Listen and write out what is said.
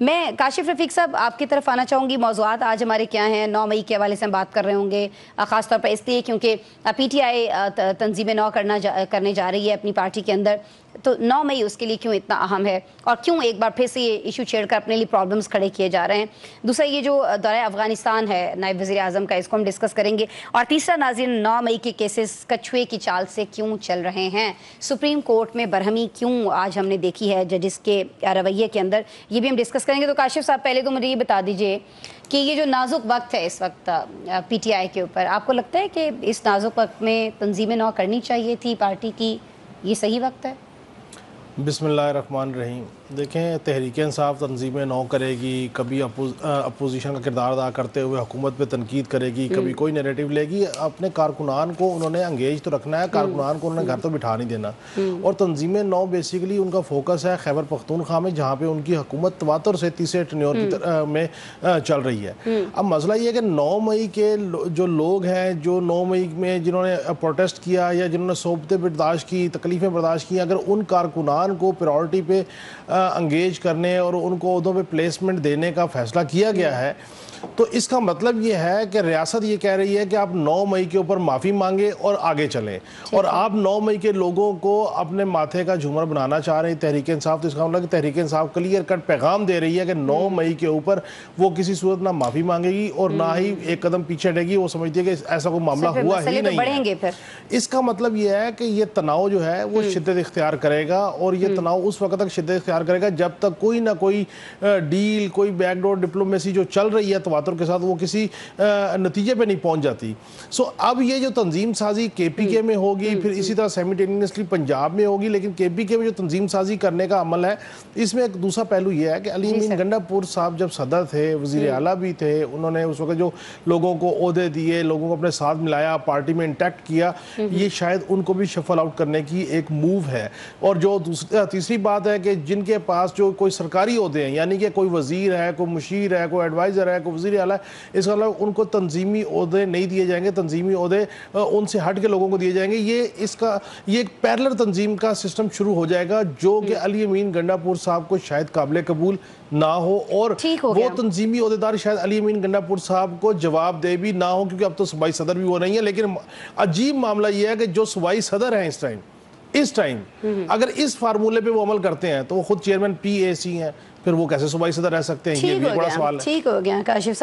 میں کاشف رفیق صاحب آپ کی طرف آنا چاہوں گی. موضوعات آج ہمارے کیا ہیں؟ 9 مئی کے حوالے سے ہم بات کر رہے ہوں گے، خاص طور پر اس لیے کیونکہ پی ٹی آئی تنظیم نو کرنے جا رہی ہے اپنی پارٹی کے اندر. تو 9 مئی اس کے لیے کیوں اتنا اہم ہے، اور کیوں ایک بار پھر سے یہ ایشو چھیڑ کر اپنے لیے پرابلمز کھڑے کیے جا رہے ہیں؟ دوسرا یہ جو دورہ افغانستان ہے نائب وزیر اعظم کا، اس کو ہم ڈسکس کریں گے. اور تیسرا ناظرین، 9 مئی کے کیسز کچھوے کی چال سے کیوں چل رہے ہیں؟ سپریم کورٹ میں برہمی کیوں آج ہم نے دیکھی ہے ججز کے رویے کے اندر، یہ بھی ہم ڈسکس کریں گے. تو کاشف صاحب پہلے تو مجھے یہ بتا دیجئے کہ یہ جو نازک وقت ہے اس وقت پی ٹی آئی کے اوپر، آپ کو لگتا ہے کہ اس نازک وقت میں تنظیم نو کرنی چاہیے تھی پارٹی کی؟ یہ صحیح وقت ہے؟ بسم اللہ الرحمن الرحیم. دیکھیں، تحریک انصاف تنظیم نو کرے گی، کبھی اپوزیشن کا کردار ادا کرتے ہوئے حکومت پہ تنقید کرے گی، کبھی کوئی نیریٹو لے گی. اپنے کارکنان کو انہوں نے انگیج تو رکھنا ہے، کارکنان کو انہوں نے گھر تو بٹھا نہیں دینا. اور تنظیم نو بیسیکلی ان کا فوکس ہے خیبر پختونخوا میں، جہاں پہ ان کی حکومت تواتر سے تیسرے ٹینیور میں چل رہی ہے. اب مسئلہ یہ ہے کہ 9 مئی کے جو لوگ ہیں، جو 9 مئی میں جنہوں نے پروٹیسٹ کیا یا جنہوں نے صحبتیں برداشت کی، تکلیفیں برداشت کی، اگر ان کارکنان کو پرائورٹی پہ انگیج کرنے اور ان کو عہدوں پہ پلیسمنٹ دینے کا فیصلہ کیا گیا ہے، تو اس کا مطلب یہ ہے کہ ریاست یہ کہہ رہی ہے کہ آپ 9 مئی کے اوپر معافی مانگیں اور آگے چلیں. اور آپ 9 مئی کے لوگوں کو اپنے ماتھے کا جھومر بنانا چاہ رہے ہیں تحریک انصاف. تو اس کا مطلب کہ تحریک انصاف کلیئر کٹ پیغام دے رہی ہے کہ 9 مئی کے اوپر وہ کسی صورت نہ معافی مانگے گی اور نہ ہی ایک قدم پیچھے ہٹے گی. وہ سمجھتی ہے کہ ایسا کوئی معاملہ ہوا ہی نہیں ہے. اس کا مطلب یہ ہے کہ یہ تناؤ جو ہے وہ شدت اختیار کرے گا، اور یہ تناؤ اس وقت تک شدت اختیار کرے گا جب تک کوئی نہ کوئی ڈیل، کوئی بیک ڈور ڈپلومیسی جو چل رہی ہے تواتر کے ساتھ، وہ کسی نتیجے پہ نہیں پہنچ جاتی. اب یہ جو تنظیم سازی کے پی کے میں ہوگی، پھر اسی طرح سیمیٹینیسلی پنجاب میں ہوگی، لیکن کے پی کے میں جو تنظیم سازی کرنے کا عمل ہے، اس میں ایک دوسرا پہلو یہ ہے کہ علی امین گنڈا پور صاحب جب صدر تھے، وزیر اعلیٰ بھی تھے، انہوں نے اس وقت جو لوگوں کو عہدے دیے، لوگوں کو اپنے ساتھ ملایا، پارٹی میں انٹیکٹ کیا، یہ شاید ان کو بھی شفل آؤٹ کرنے کی ایک موو ہے. اور جو تیسری بات ہے کہ جن کے پاس جو کوئی سرکاری عہدے ہیں، یعنی کہ کوئی وزیر ہے، کوئی مشیر ہے، کوئی ایڈوائزر ہے، کوئی وزیر اعلیٰ ہے، اس کا مطلب ان کو تنظیمی عہدے نہیں دیے جائیں گے، تنظیمی عہدے ان سے ہٹ کے لوگوں کو دیے جائیں گے. یہ ایک پیرلر تنظیم کا سسٹم شروع ہو جائے گا جو کہ علی امین گنڈا پور صاحب کو شاید قابل قبول نہ ہو، اور وہ تنظیمی عہدیدار شاید علی امین گنڈا پور صاحب کو جواب دے بھی نہ ہو، کیونکہ اب تو صوبائی صدر بھی وہ نہیں ہے. لیکن عجیب معاملہ یہ ہے کہ جو صوبائی صدر ہیں اس ٹائم اگر اس فارمولے پہ وہ عمل کرتے ہیں تو وہ خود چیئرمین پی اے سی ہیں، پھر وہ کیسے صوبائی صدر رہ سکتے ہیں؟ یہ بھی بڑا سوال ہے. ٹھیک ہو گیا کاشف صاحب.